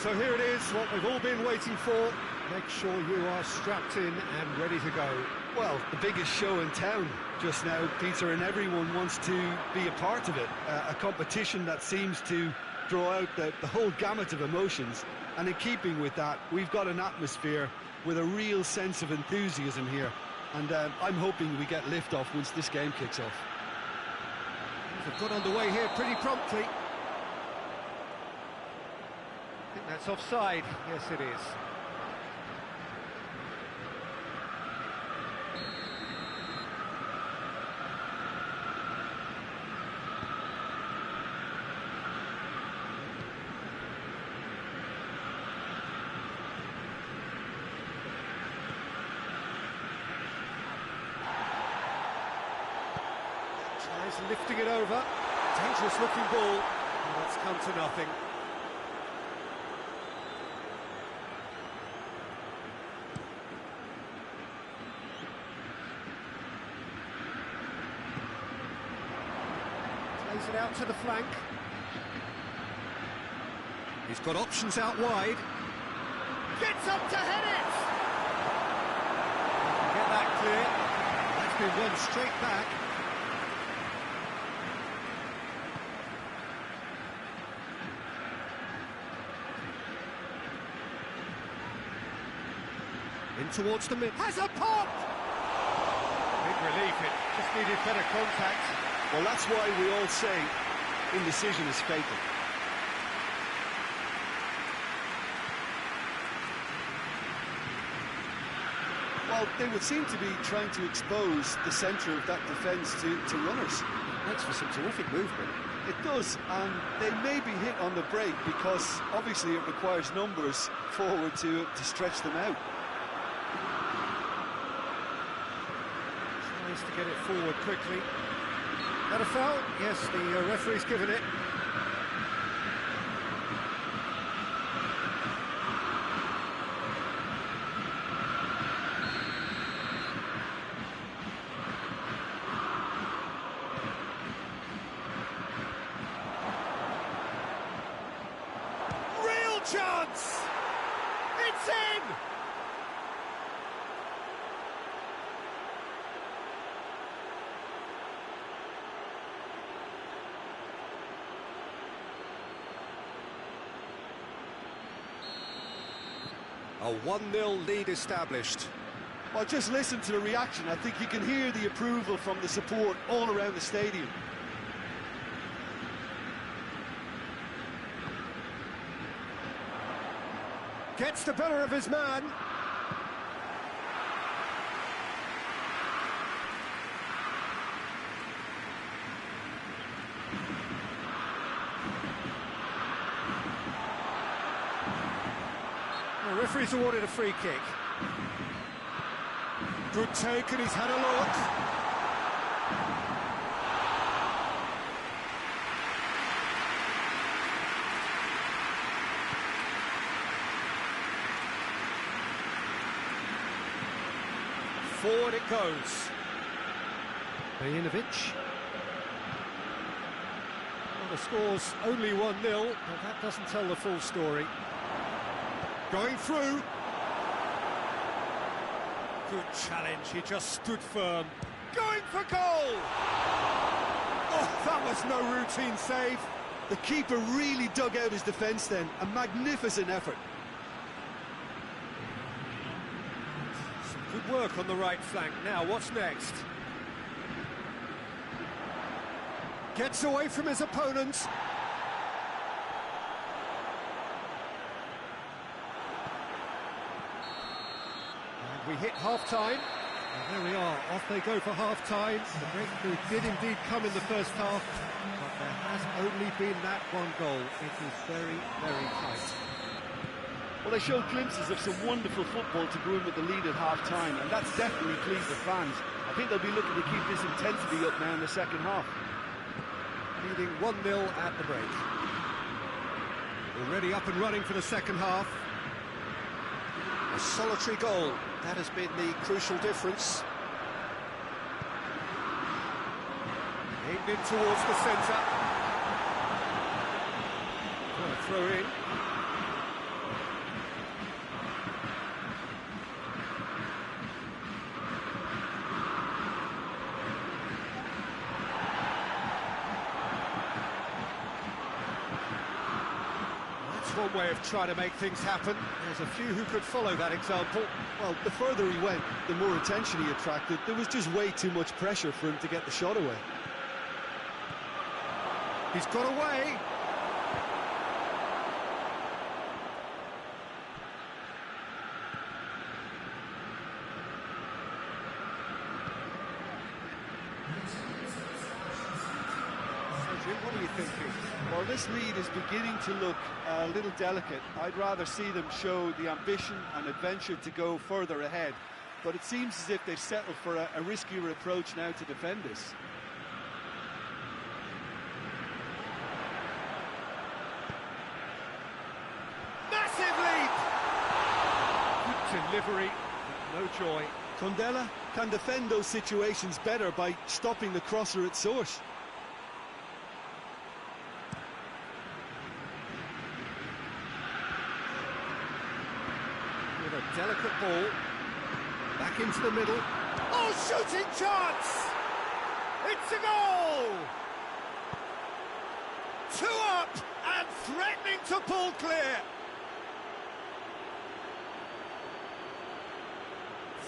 So here it is, what we've all been waiting for. Make sure you are strapped in and ready to go. Well, the biggest show in town just now, Peter, and everyone wants to be a part of it. A competition that seems to draw out the whole gamut of emotions. And in keeping with that, we've got an atmosphere with a real sense of enthusiasm here. And I'm hoping we get liftoff once this game kicks off. They've got underway here pretty promptly. I think that's offside. Yes, it is. Tries lifting it over. Dangerous looking ball. And that's come to nothing. Plays it out to the flank. He's got options out wide. Gets up to head it! Get that clear. That's been won straight back. In towards the mid. Has a pop! Big relief, it just needed better contact. Well, that's why we all say indecision is fatal. Well, they would seem to be trying to expose the centre of that defence to runners. Makes for some terrific movement. It does, and they may be hit on the break because obviously it requires numbers forward to stretch them out. Tries to get it forward quickly. That a foul? Yes, the referee's given it. Real chance! It's in! A 1-0 lead established. Well, just listen to the reaction. I think you can hear the approval from the support all around the stadium. Gets the better of his man. The referee's awarded a free kick. Good take, and he's had a look. Forward it goes. Bajinovic. Well, the score's only 1-0, but that doesn't tell the full story. Going through. Good challenge, he just stood firm. Going for goal! Oh, that was no routine save. The keeper really dug out his defence then. A magnificent effort. Some good work on the right flank. Now, what's next? Gets away from his opponents. We hit half-time, and there we are, off they go for half-time. The breakthrough did indeed come in the first half, but there has only been that one goal. It is very, very tight. Well, they showed glimpses of some wonderful football to go in with the lead at half-time, and that's definitely pleased the fans. I think they'll be looking to keep this intensity up now in the second half. Leading 1-0 at the break. Already up and running for the second half. A solitary goal, that has been the crucial difference. Aimed in towards the centre. Well, throw in. one way of trying to make things happen. There's a few who could follow that example. Well, the further he went, the more attention he attracted. There was just way too much pressure for him to get the shot away. He's got away. What are you thinking? Well, this lead is beginning to look a little delicate. I'd rather see them show the ambition and adventure to go further ahead. But it seems as if they've settled for a riskier approach now to defend this. Massive lead! Good delivery, no joy. Condella can defend those situations better by stopping the crosser at source. With a delicate ball, back into the middle. Oh, shooting chance! It's a goal! 2 up and threatening to pull clear.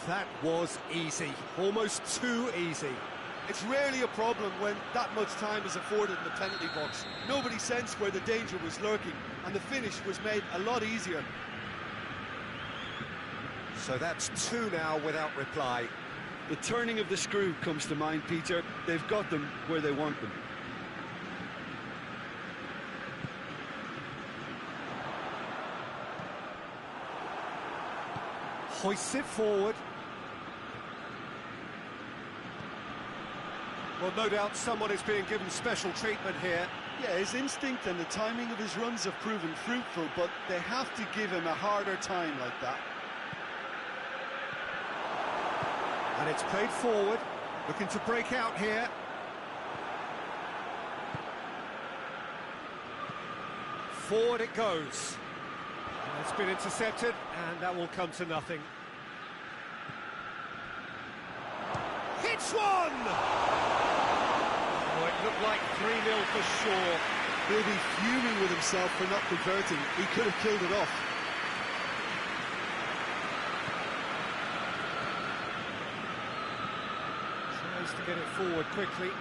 That was easy, almost too easy. It's rarely a problem when that much time is afforded in the penalty box. Nobody sensed where the danger was lurking, and the finish was made a lot easier. So that's 2 now without reply. The turning of the screw comes to mind, Peter. They've got them where they want them. Hoists it forward. Well, no doubt someone is being given special treatment here. Yeah, his instinct and the timing of his runs have proven fruitful, but they have to give him a harder time like that. And it's played forward, looking to break out here. Forward it goes. And it's been intercepted, and that will come to nothing. Hits one! Oh, it looked like 3-0 for sure. He'll be fuming with himself for not converting. He could have killed it off. Tries to get it forward quickly.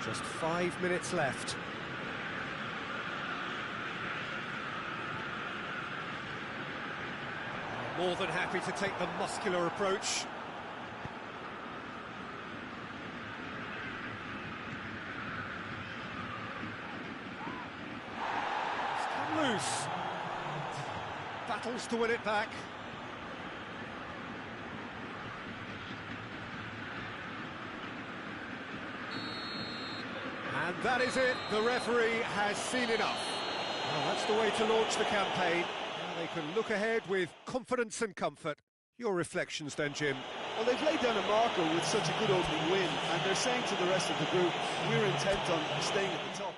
Just 5 minutes left. More than happy to take the muscular approach. It's come loose. Battles to win it back. And that is it. The referee has seen enough. Well, that's the way to launch the campaign. Now they can look ahead with confidence and comfort. Your reflections then, Jim? Well, they've laid down a marker with such a good opening win, and they're saying to the rest of the group, we're intent on staying at the top.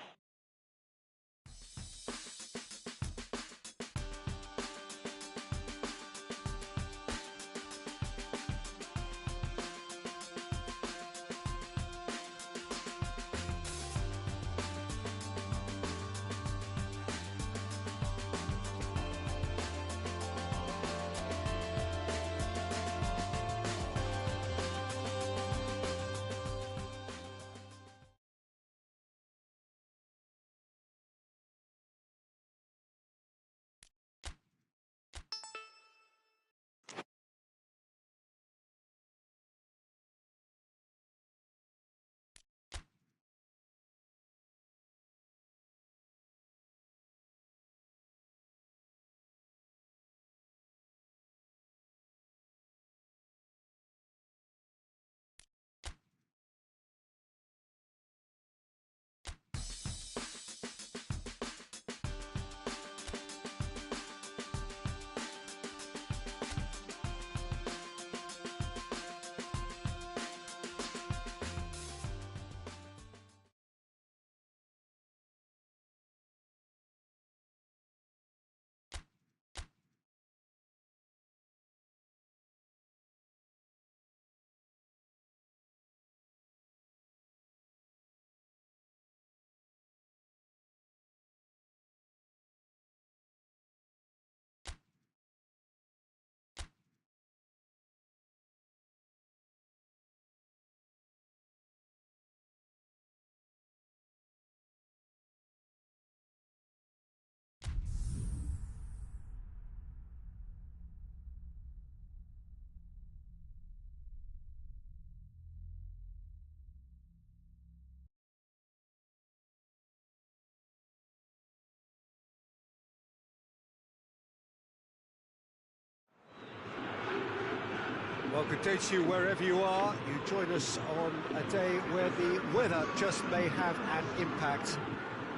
Well, good day to you wherever you are. You join us on a day where the weather just may have an impact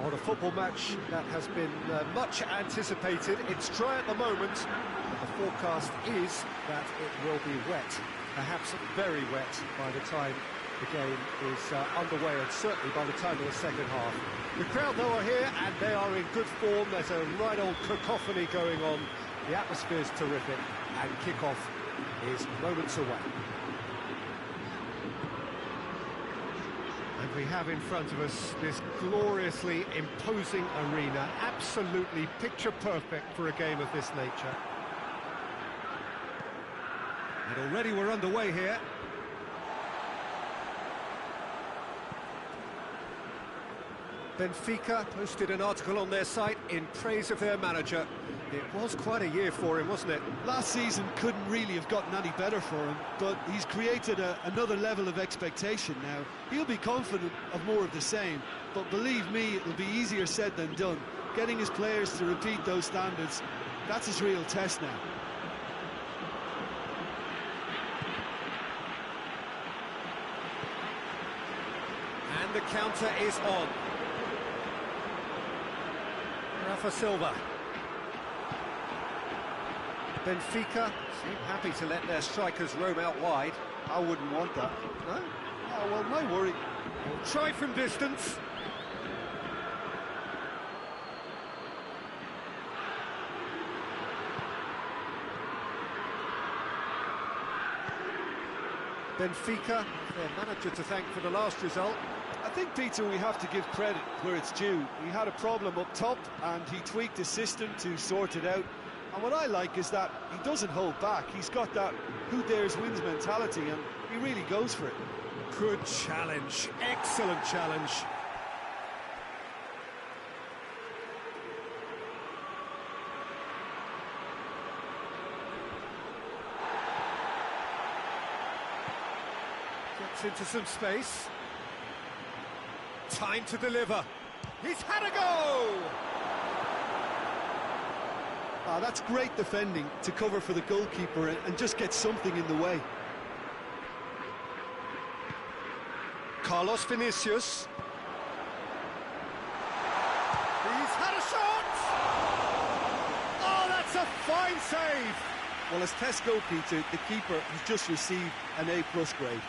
on a football match that has been much anticipated. It's dry at the moment, but the forecast is that it will be wet, perhaps very wet by the time the game is underway, and certainly by the time of the second half. The crowd, though, are here, and they are in good form. There's a right old cacophony going on. The atmosphere is terrific, and kick-off is moments away. And we have in front of us this gloriously imposing arena, absolutely picture-perfect for a game of this nature. And already we're underway here. Benfica posted an article on their site in praise of their manager. It was quite a year for him, wasn't it? Last season couldn't really have gotten any better for him, but he's created another level of expectation now. He'll be confident of more of the same, but believe me, it'll be easier said than done. Getting his players to repeat those standards, that's his real test now. And the counter is on. Rafa Silva. Benfica seem happy to let their strikers roam out wide. I wouldn't want that. No? Oh, well, my worry... We'll try from distance. Benfica, their manager to thank for the last result. I think, Peter, we have to give credit where it's due. He had a problem up top and he tweaked his system to sort it out. And what I like is that he doesn't hold back. He's got that who dares wins mentality, and he really goes for it. Good challenge, excellent challenge. Gets into some space. Time to deliver. He's had a go! That's great defending to cover for the goalkeeper and just get something in the way. Carlos Vinicius. He's had a shot! Oh, that's a fine save! Well, as tests go, Peter, the keeper has just received an A+ grade.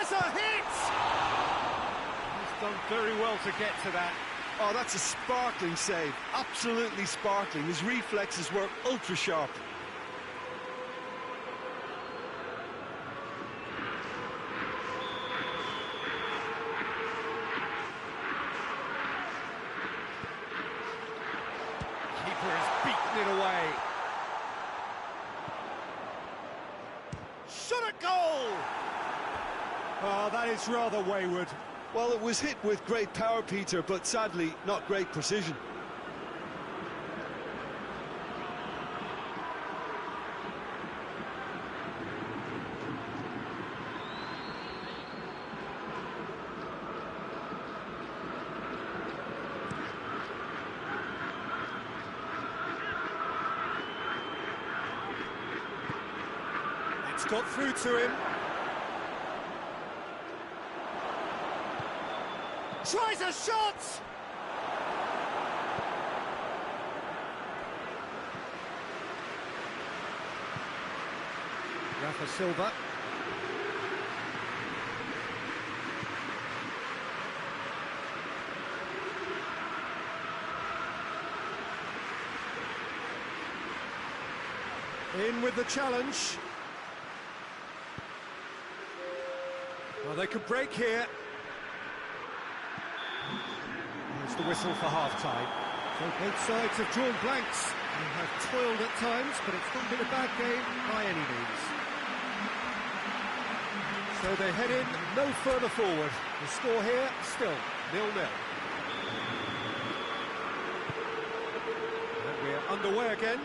A hit! He's done very well to get to that. Oh, that's a sparkling save. Absolutely sparkling. His reflexes were ultra sharp. Keeper has beaten it away. Shot at goal! Oh, that is rather wayward. Well, it was hit with great power, Peter, but sadly, not great precision. It's got through to him. Tries a shot! Rafa Silva. In with the challenge. Well, they could break here. The whistle for half-time. So both sides have drawn blanks and have toiled at times, but it's not been a bad game by any means. So they head in no further forward. The score here, still 0-0. And we're underway again.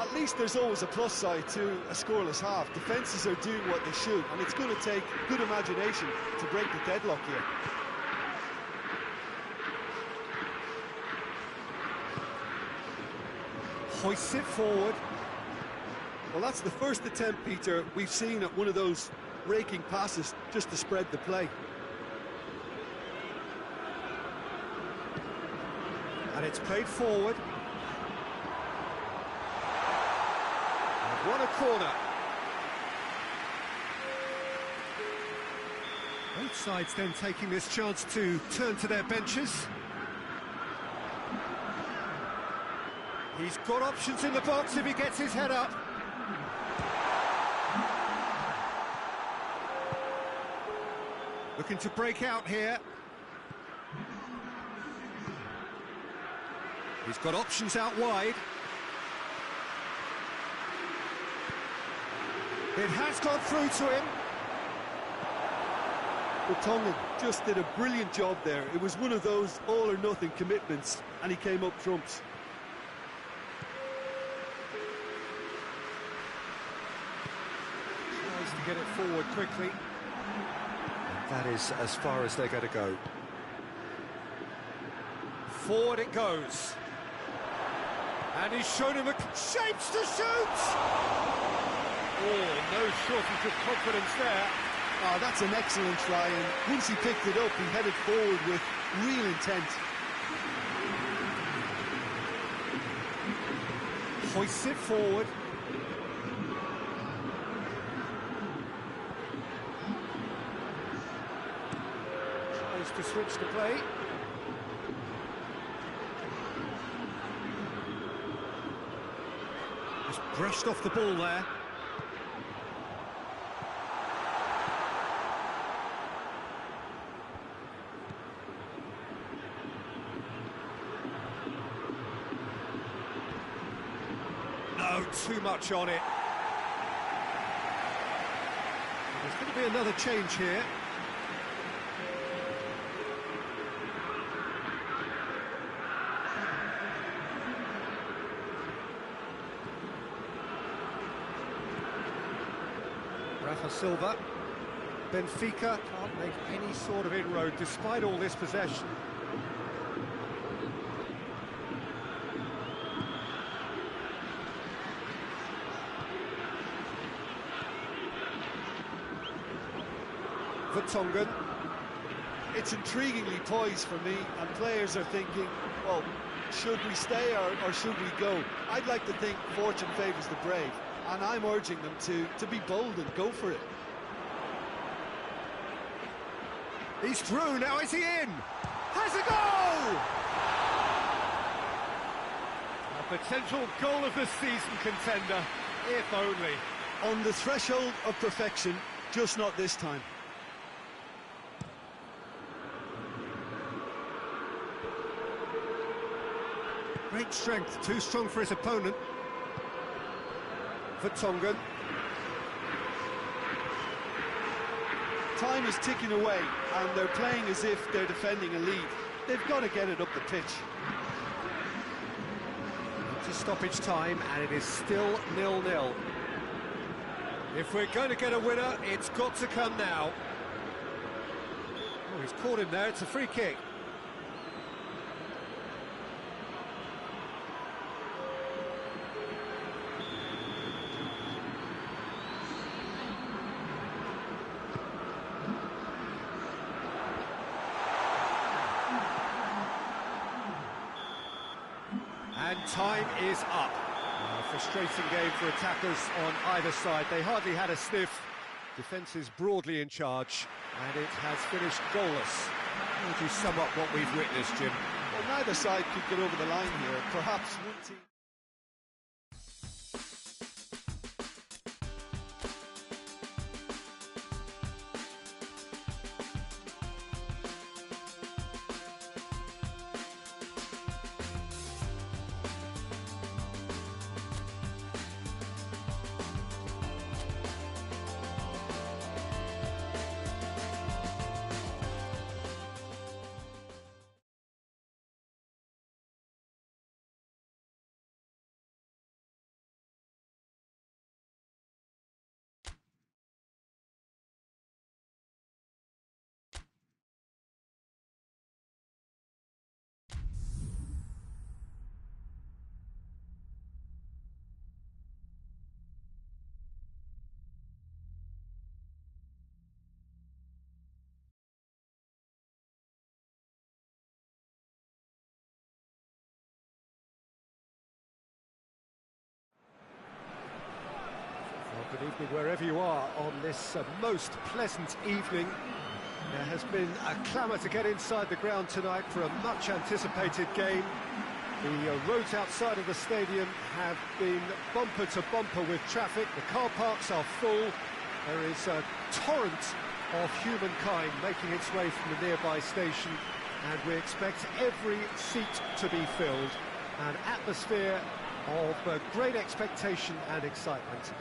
at least there's always a plus side to a scoreless half. Defences are doing what they should, and it's going to take good imagination to break the deadlock here. Hoists it forward. Well, that's the first attempt, Peter, we've seen at one of those raking passes just to spread the play. And it's played forward. And won a corner. Both sides then taking this chance to turn to their benches. He's got options in the box if he gets his head up. Looking to break out here. He's got options out wide. It has gone through to him. Vertonghen just did a brilliant job there. It was one of those all-or-nothing commitments, and he came up trumps. Tries to get it forward quickly. That is as far as they're going to go. Forward it goes. And he's shown him a shapes to shoot! Oh, no shortage of confidence there. Oh, that's an excellent try, and once he picked it up, he headed forward with real intent. Hoists it forward. Tries to switch the play. Just brushed off the ball there. No, too much on it. There's going to be another change here. Rafa Silva. Benfica can't make any sort of inroad despite all this possession. Vertonghen. It's intriguingly poised for me, and players are thinking, well, should we stay or should we go? I'd like to think fortune favours the brave, and I'm urging them to be bold and go for it. He's through, now is he in? Has a goal! A potential goal of the season contender, if only. On the threshold of perfection, just not this time. Great strength, too strong for his opponent. Vertonghen. Time is ticking away, and they're playing as if they're defending a lead. They've got to get it up the pitch. To stoppage time, and it is still 0-0. If we're going to get a winner, it's got to come now. Oh, he's caught him there, it's a free kick. And time is up. A frustrating game for attackers on either side. They hardly had a sniff. Defence is broadly in charge, and it has finished goalless. How would you sum up what we've witnessed, Jim? Well, neither side could get over the line here. Perhaps one team... Good evening wherever you are on this most pleasant evening. There has been a clamour to get inside the ground tonight for a much-anticipated game. The roads outside of the stadium have been bumper to bumper with traffic. The car parks are full. There is a torrent of humankind making its way from the nearby station, and we expect every seat to be filled. An atmosphere of great expectation and excitement.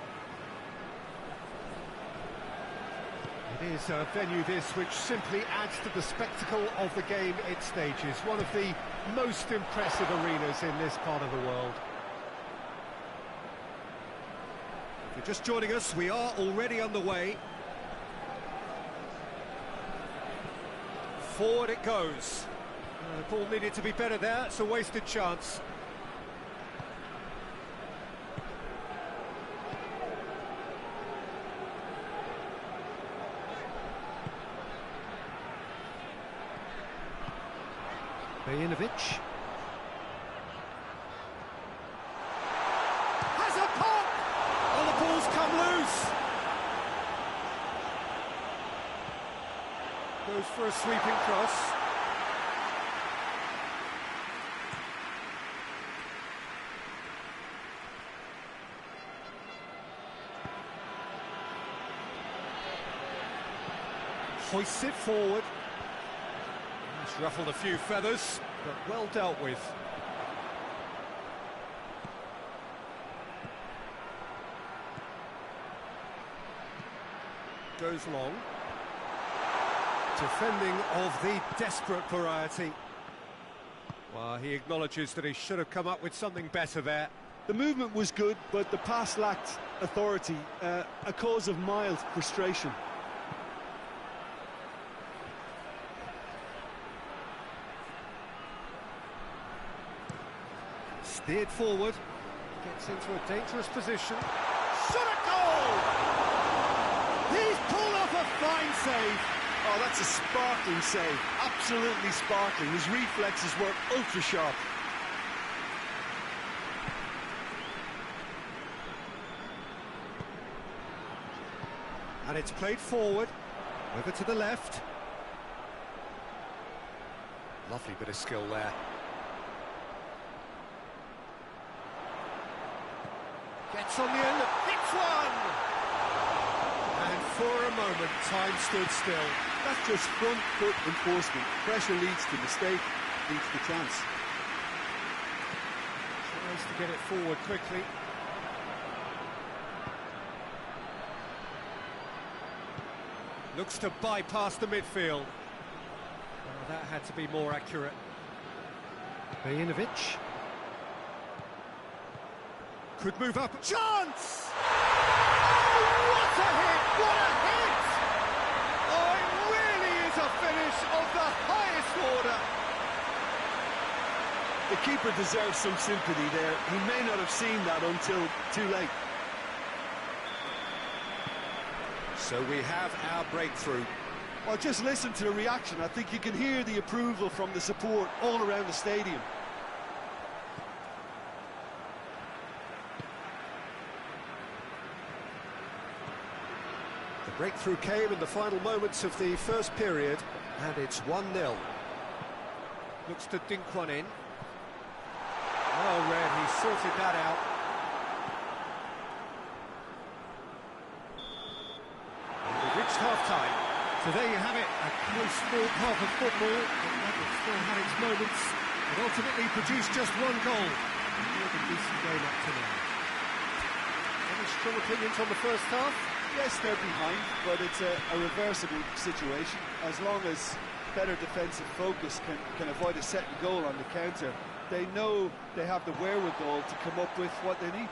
It is a venue this which simply adds to the spectacle of the game it stages. One of the most impressive arenas in this part of the world. If you're just joining us, we are already underway. Forward it goes. The ball needed to be better there, it's a wasted chance. Bajinovic has a pop! Oh, the ball's come loose! Goes for a sweeping cross. Hoists it forward. It's ruffled a few feathers, but well dealt with. Goes long. Defending of the desperate variety. Well, he acknowledges that he should have come up with something better there. The movement was good, but the pass lacked authority, a cause of mild frustration. Steered forward, gets into a dangerous position. Shot at goal! He's pulled off a fine save. Oh, that's a sparkling save, absolutely sparkling. His reflexes were ultra sharp. And it's played forward, over to the left. Lovely bit of skill there. Gets on the end, hits one! And for a moment, time stood still. That's just front foot enforcement. Pressure leads to mistake, leads to chance. Tries to get it forward quickly. Looks to bypass the midfield. Oh, that had to be more accurate. Bajinovic. Could move up. Chance! Oh, what a hit! What a hit! Oh, it really is a finish of the highest order. The keeper deserves some sympathy there. He may not have seen that until too late. So we have our breakthrough. Well, just listen to the reaction. I think you can hear the approval from the support all around the stadium. The breakthrough came in the final moments of the first period, and it's 1-0. Looks to dink one in. Well read, he sorted that out. And we've reached half-time. So there you have it, a close-fought half of football, but it still had its moments, and ultimately produced just one goal. A more than decent game up to now. Any strong opinions on the first half? Yes, they're behind, but it's a reversible situation. As long as better defensive focus can avoid a second goal on the counter, they know they have the wherewithal to come up with what they need.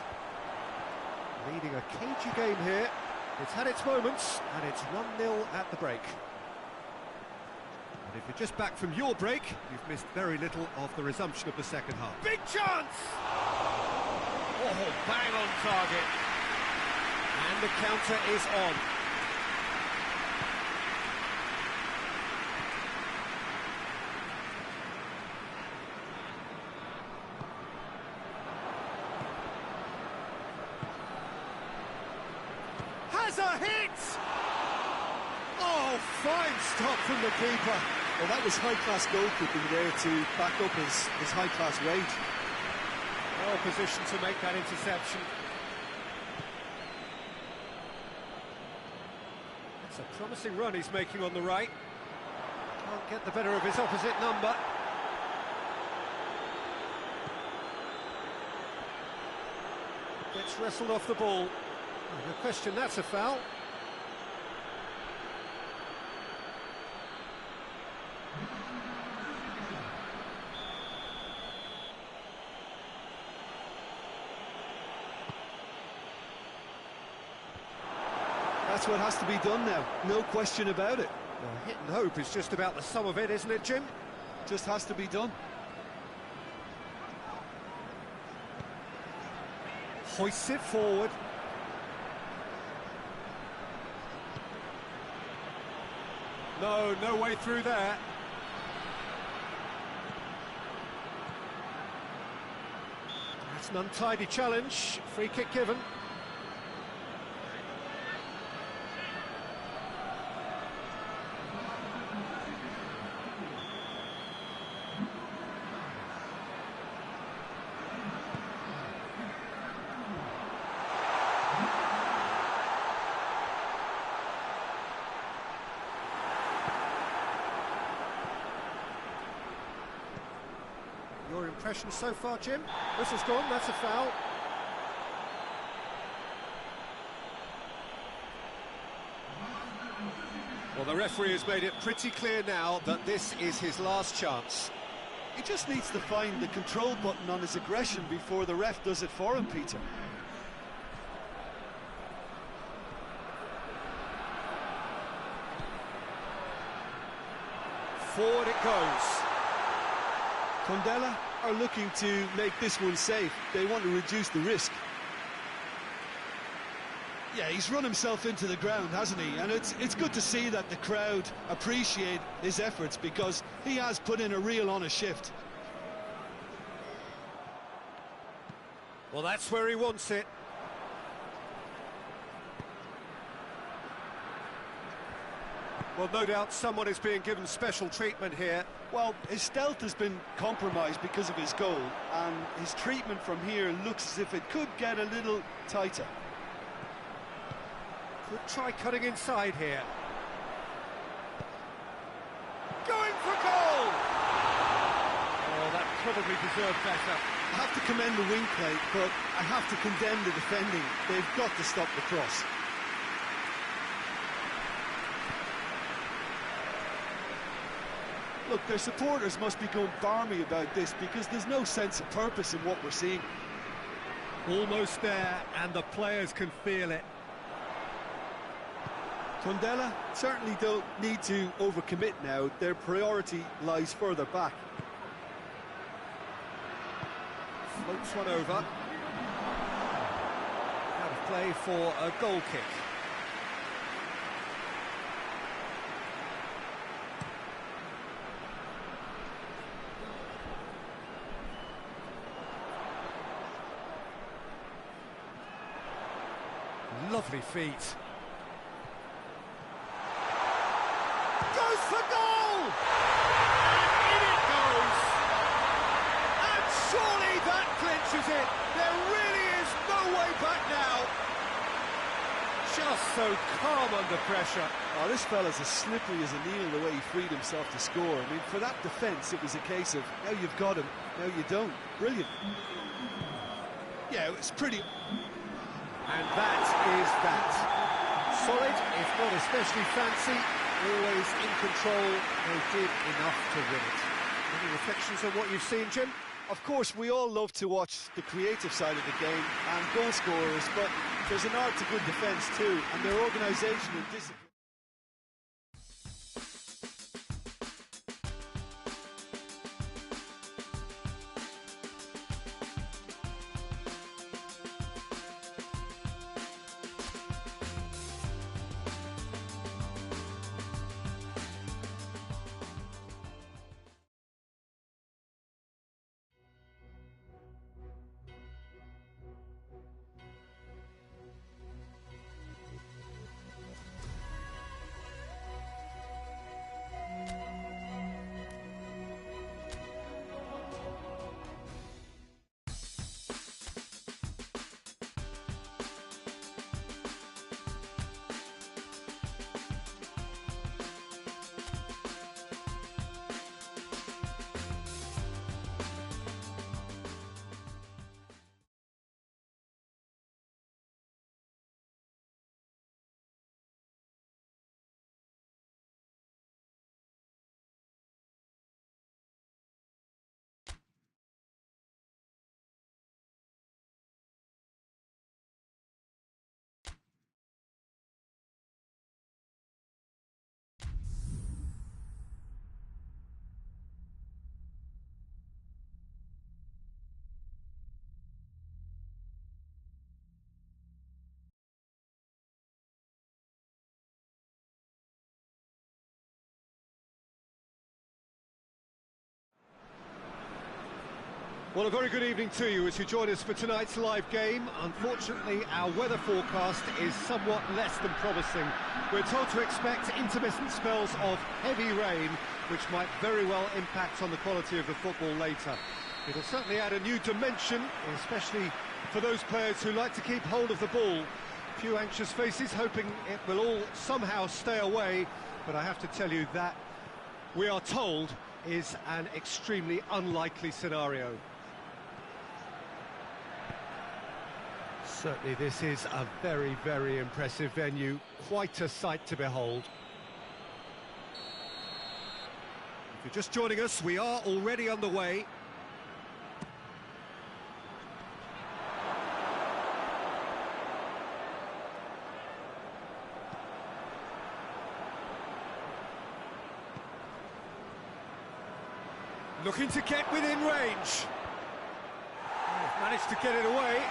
Leading a cagey game here. It's had its moments, and it's 1-0 at the break. And if you're just back from your break, you've missed very little of the resumption of the second half. Big chance! Oh, bang on target. And the counter is on. fine stop from the keeper. Well, that was high-class goalkeeping there to back up his high-class rage. Well positioned to make that interception. It's a promising run he's making on the right. Can't get the better of his opposite number. Gets wrestled off the ball. No question, that's a foul. That's what has to be done now, no question about it. Well, hit and hope is just about the sum of it, isn't it, Jim? Just has to be done. Hoists it forward. No way through there. That's an untidy challenge. Free kick given. Your impression so far, Jim? Whistle's gone, that's a foul. Well, the referee has made it pretty clear now that this is his last chance. He just needs to find the control button on his aggression before the ref does it for him, Peter. Forward it goes. Tondela are looking to make this one safe. They want to reduce the risk. Yeah, he's run himself into the ground, hasn't he? And it's good to see that the crowd appreciate his efforts, because he has put in a real honest shift. Well, that's where he wants it. Well, no doubt someone is being given special treatment here. Well, his stealth has been compromised because of his goal, and his treatment from here looks as if it could get a little tighter. Could try cutting inside here. Going for goal! Oh, that probably deserved better. I have to commend the wing play, but I have to condemn the defending. They've got to stop the cross. Look, their supporters must be going barmy about this, because there's no sense of purpose in what we're seeing. Almost there, and the players can feel it. Tondela certainly don't need to overcommit now. Their priority lies further back. Floats one over. Out of play for a goal kick. Lovely feet. Goes for goal! And in it goes! And surely that clinches it! There really is no way back now! Just so calm under pressure. Oh, this fella's as slippery as a needle the way he freed himself to score. I mean, for that defence, it was a case of, now you've got him, now you don't. Brilliant. Yeah, it's pretty... And that is that. Solid, if not especially fancy, always in control. They did enough to win it. Any reflections on what you've seen, Jim? Of course, we all love to watch the creative side of the game and goal scorers, but there's an art to good defence too, and their organisation and discipline. Well, a very good evening to you as you join us for tonight's live game. Unfortunately, our weather forecast is somewhat less than promising. We're told to expect intermittent spells of heavy rain, which might very well impact on the quality of the football later. It'll certainly add a new dimension, especially for those players who like to keep hold of the ball. A few anxious faces hoping it will all somehow stay away, but I have to tell you that we are told is an extremely unlikely scenario. Certainly this is a very, very impressive venue, quite a sight to behold. If you're just joining us, we are already underway. Looking to get within range. Oh, managed to get it away.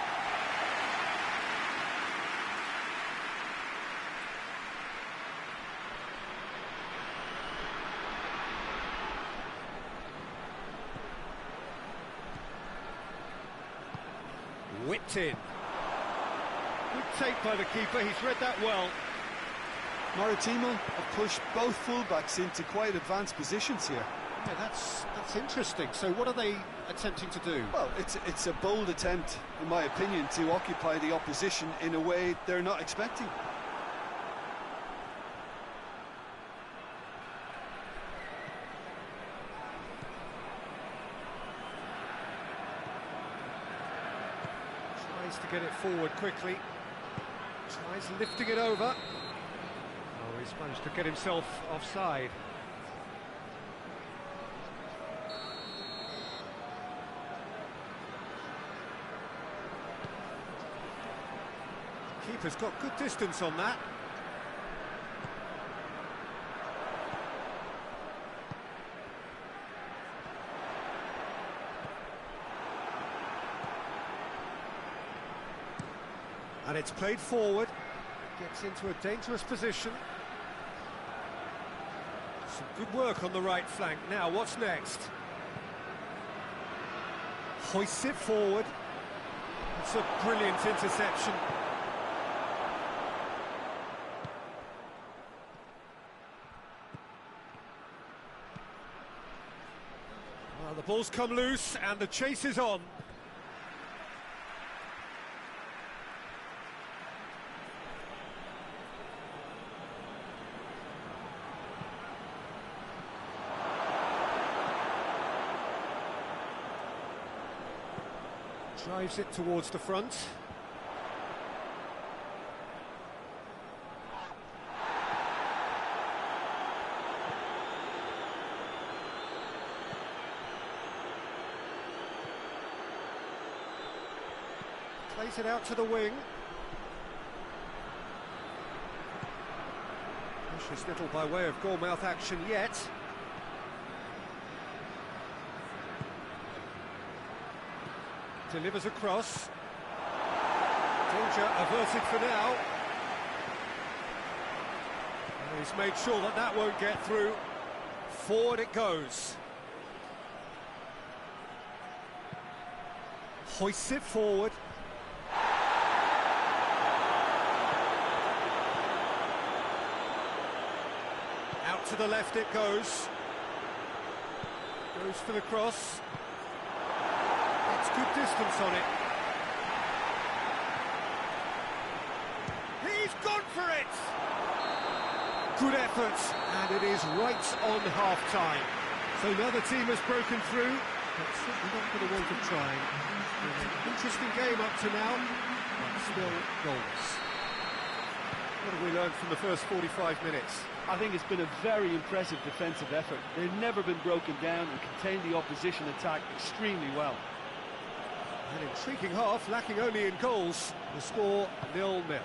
Whipped in. Good take by the keeper, he's read that well. Maritimo have pushed both fullbacks into quite advanced positions here. Yeah, that's interesting. So what are they attempting to do? Well, it's a bold attempt, in my opinion, to occupy the opposition in a way they're not expecting. Tries to get it forward quickly. Tries lifting it over. Oh, he's managed to get himself offside. Keeper's got good distance on that. And it's played forward. Gets into a dangerous position. Some good work on the right flank. Now, what's next? Hoists it forward. It's a brilliant interception. Well, the ball's come loose and the chase is on. Drives it towards the front. Plays it out to the wing. Precious little by way of goalmouth action yet. Delivers across. Danger averted for now. And he's made sure that that won't get through. Forward it goes. Hoists it forward. Out to the left it goes. Goes for the cross. Good distance on it. He's gone for it! Good effort, and it is right on half-time. So now the team has broken through, but certainly not for the want of trying. An interesting game up to now, but still goals. What have we learned from the first 45 minutes? I think it's been a very impressive defensive effort. They've never been broken down and contained the opposition attack extremely well. An intriguing half, lacking only in goals. The score 0-0. We're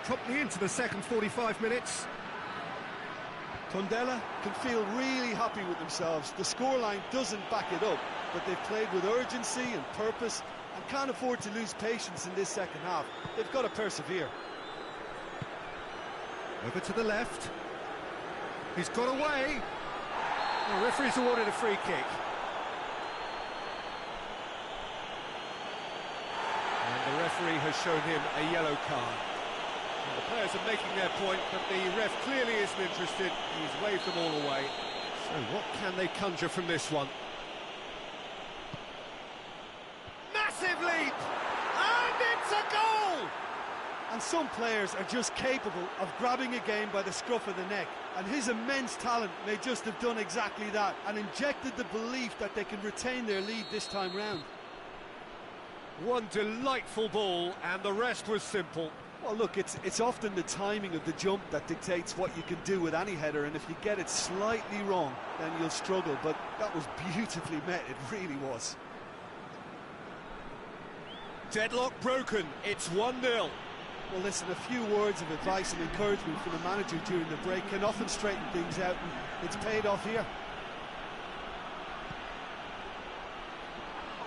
promptly into the second 45 minutes. Tondela can feel really happy with themselves. The scoreline doesn't back it up, but they've played with urgency and purpose and can't afford to lose patience in this second half. They've got to persevere. Over to the left. He's got away. The referee's awarded a free kick. referee has shown him a yellow card. The players are making their point, but the ref clearly isn't interested. He's waved them all away. So what can they conjure from this one? Massive leap! And it's a goal! And some players are just capable of grabbing a game by the scruff of the neck, and his immense talent may just have done exactly that and injected the belief that they can retain their lead this time round. One delightful ball, and the rest was simple. Well, look, it's often the timing of the jump that dictates what you can do with any header, and if you get it slightly wrong, then you'll struggle, but that was beautifully met, it really was. Deadlock broken, it's 1-0. Well, listen, a few words of advice and encouragement from the manager during the break can often straighten things out, and it's paid off here.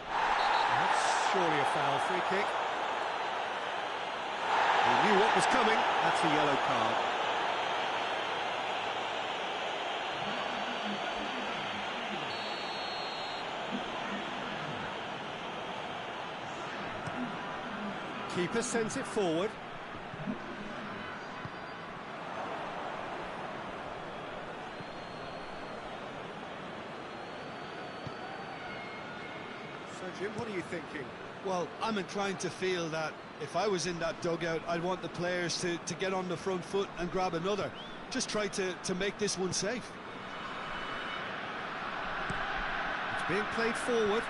That's surely a foul. Free kick. He knew what was coming. That's a yellow card. Keeper sends it forward. So, Jim, what are you thinking? Well, I'm inclined to feel that if I was in that dugout, I'd want the players to get on the front foot and grab another. Just try to make this one safe. It's being played forward.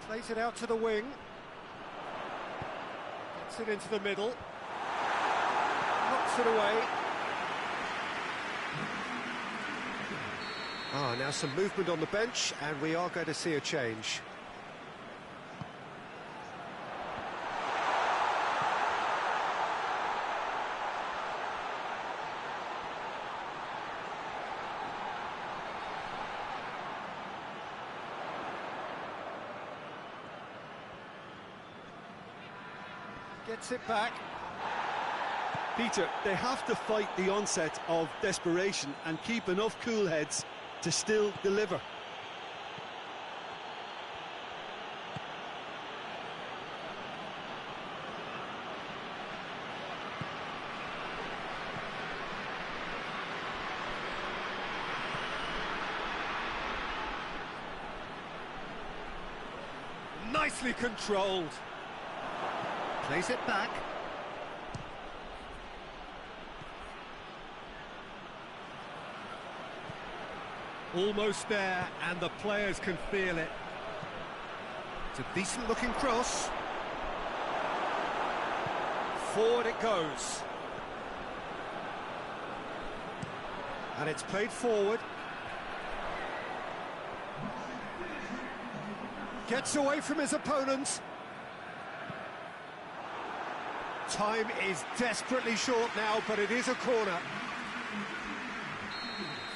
Plays it out to the wing. Gets it into the middle. Knocks it away. Now some movement on the bench, and we are going to see a change. Gets it back. Peter, they have to fight the onset of desperation and keep enough cool heads to still deliver. Nicely controlled. Plays it back. Almost there, and the players can feel it. It's a decent-looking cross. Forward it goes. And it's played forward. Gets away from his opponent. Time is desperately short now, but it is a corner.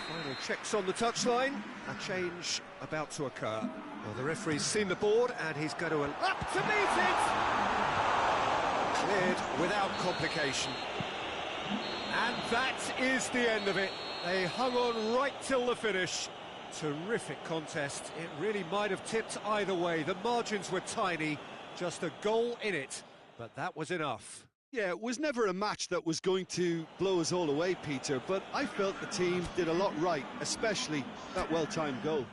Final checks on the touchline. A change about to occur. Well, the referee's seen the board, and he's going to up to meet it. Cleared without complication. And that is the end of it. They hung on right till the finish. Terrific contest. It really might have tipped either way. The margins were tiny, just a goal in it, but that was enough. Yeah, it was never a match that was going to blow us all away, Peter, but I felt the team did a lot right, especially that well-timed goal.